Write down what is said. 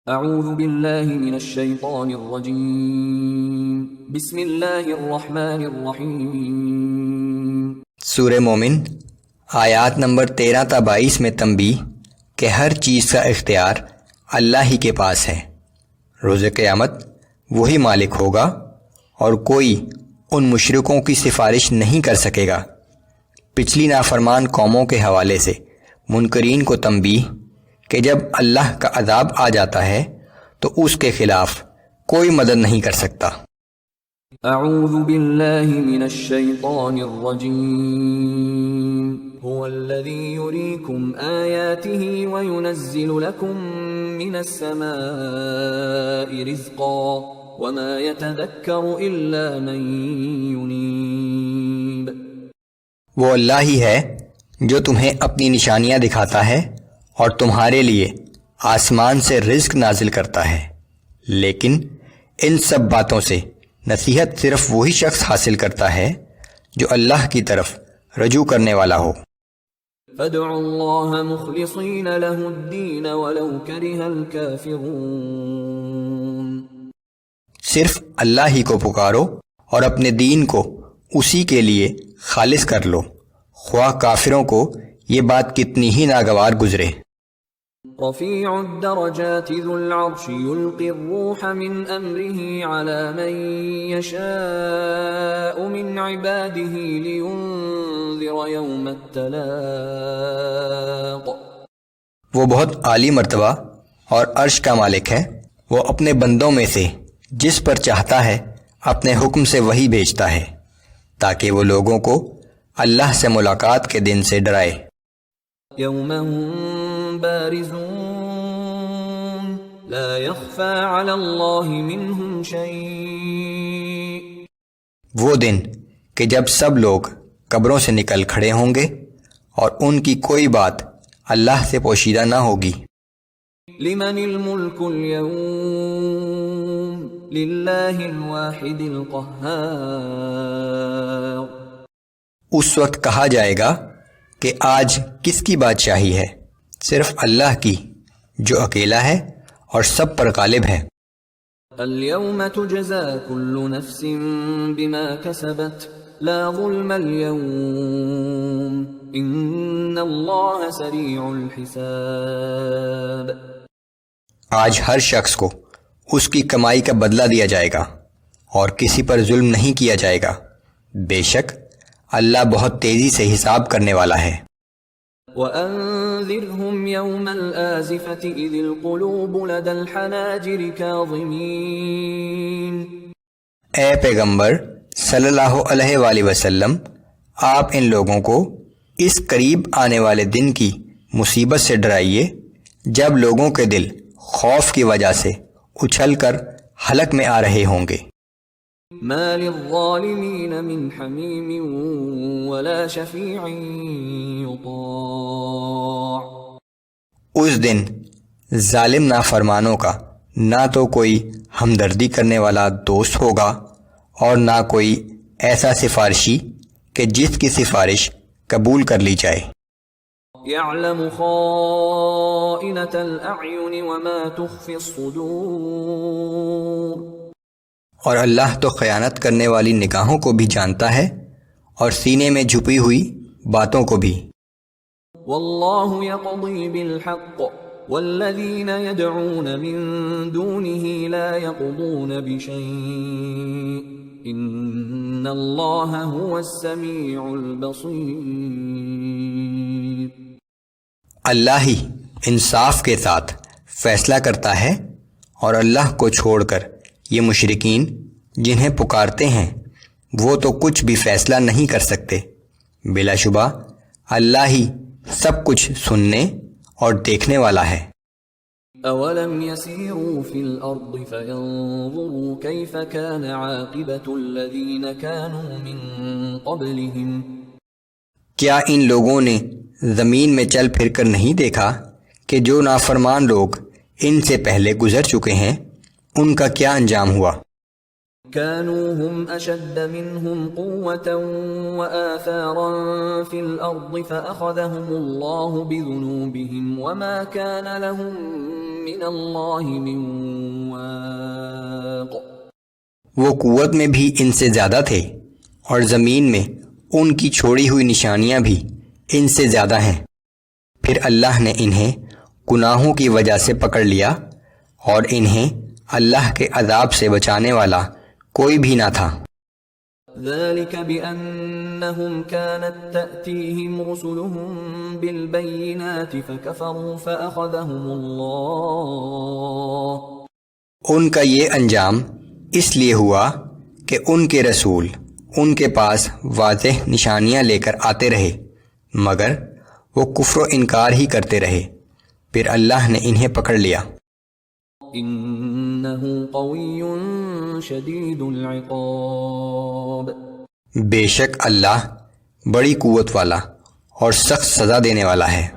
اعوذ باللہ من الشیطان الرجیم بسم اللہ الرحمن الرحیم۔ سورہ مومن آیات نمبر 13 تا 22 میں تنبیہ کہ ہر چیز کا اختیار اللہ ہی کے پاس ہے۔ روز قیامت وہی مالک ہوگا اور کوئی ان مشرکوں کی سفارش نہیں کر سکے گا۔ پچھلی نافرمان قوموں کے حوالے سے منکرین کو تنبیہ کہ جب اللہ کا عذاب آ جاتا ہے تو اس کے خلاف کوئی مدد نہیں کر سکتا۔ اعوذ باللہ من الشیطان الرجیم هو الذی یریکم آیاته وینزل لکم من السماء رزقا وما يتذکر الا من ینیب۔ وہ اللہ ہی ہے جو تمہیں اپنی نشانیاں دکھاتا ہے اور تمہارے لیے آسمان سے رزق نازل کرتا ہے، لیکن ان سب باتوں سے نصیحت صرف وہی شخص حاصل کرتا ہے جو اللہ کی طرف رجوع کرنے والا ہو۔ فادعوا اللہ مخلصین لہ الدین ولو کرہ الکافرون۔ صرف اللہ ہی کو پکارو اور اپنے دین کو اسی کے لیے خالص کر لو، خواہ کافروں کو یہ بات کتنی ہی ناگوار گزرے۔ رفیع الدرجات ذو العرش یلقی الروح من امرہ علی من یشاء من عباده لینذر یوم التلاق۔ وہ بہت عالی مرتبہ اور عرش کا مالک ہے، وہ اپنے بندوں میں سے جس پر چاہتا ہے اپنے حکم سے وہی بھیجتا ہے تاکہ وہ لوگوں کو اللہ سے ملاقات کے دن سے ڈرائے۔ یوم هم بارزون لا يخفى على اللہ منهم شیء۔ وہ دن کہ جب سب لوگ قبروں سے نکل کھڑے ہوں گے اور ان کی کوئی بات اللہ سے پوشیدہ نہ ہوگی۔ لمن الملک اليوم للہ الواحد القہار۔ اس وقت کہا جائے گا کہ آج کس کی بادشاہی ہے؟ صرف اللہ کی جو اکیلا ہے اور سب پر غالب ہے۔ اليوم تجزى كل نفس بما كسبت لا ظلم اليوم ان اللہ سریع الحساب۔ آج ہر شخص کو اس کی کمائی کا بدلہ دیا جائے گا اور کسی پر ظلم نہیں کیا جائے گا، بے شک اللہ بہت تیزی سے حساب کرنے والا ہے۔ وَأَنذِرْهُمْ يَوْمَ الْآزِفَةِ إِذِ الْقُلُوبُ لَدَى الْحَنَاجِرِ كَاظِمِينَ۔ اے پیغمبر صلی اللہ علیہ وآلہ وسلم، آپ ان لوگوں کو اس قریب آنے والے دن کی مصیبت سے ڈرائیے جب لوگوں کے دل خوف کی وجہ سے اچھل کر حلق میں آ رہے ہوں گے۔ ما للظالمین من حمیم ولا شفیع یطاع۔ اس دن ظالم نافرمانوں کا نہ تو کوئی ہمدردی کرنے والا دوست ہوگا اور نہ کوئی ایسا سفارشی کہ جس کی سفارش قبول کر لی جائے۔ یعلم خائنۃ الاعین وما تخفی الصدور۔ اور اللہ تو خیانت کرنے والی نگاہوں کو بھی جانتا ہے اور سینے میں چھپی ہوئی باتوں کو بھی۔ واللہ یقضی بالحق والذین یدعون من دونہ لا یقضون بشیء ان اللہ هو السمیع البصیر۔ اللہ ہی انصاف کے ساتھ فیصلہ کرتا ہے اور اللہ کو چھوڑ کر یہ مشرکین جنہیں پکارتے ہیں وہ تو کچھ بھی فیصلہ نہیں کر سکتے۔ بلا شبہ اللہ ہی سب کچھ سننے اور دیکھنے والا ہے۔ اولم يسيروا في الارض فينظروا كيف كان عاقبة الذين كانوا من قبلهم۔ کیا ان لوگوں نے زمین میں چل پھر کر نہیں دیکھا کہ جو نافرمان لوگ ان سے پہلے گزر چکے ہیں ان کا کیا انجام ہوا؟ كانوا هم أشد منهم قوة وآثارا في الأرض فأخذهم الله بذنوبهم وما كان لهم من الله من واق. وہ قوت میں بھی ان سے زیادہ تھے اور زمین میں ان کی چھوڑی ہوئی نشانیاں بھی ان سے زیادہ ہیں، پھر اللہ نے انہیں گناہوں کی وجہ سے پکڑ لیا اور انہیں اللہ کے عذاب سے بچانے والا کوئی بھی نہ تھا۔ ذلك بأنهم كانت تأتيهم رسلهم بالبينات فكفروا فأخذهم الله. ان کا یہ انجام اس لیے ہوا کہ ان کے رسول ان کے پاس واضح نشانیاں لے کر آتے رہے مگر وہ کفر و انکار ہی کرتے رہے، پھر اللہ نے انہیں پکڑ لیا۔ انه قوی شدید العقاب. بے شک اللہ بڑی قوت والا اور سخت سزا دینے والا ہے۔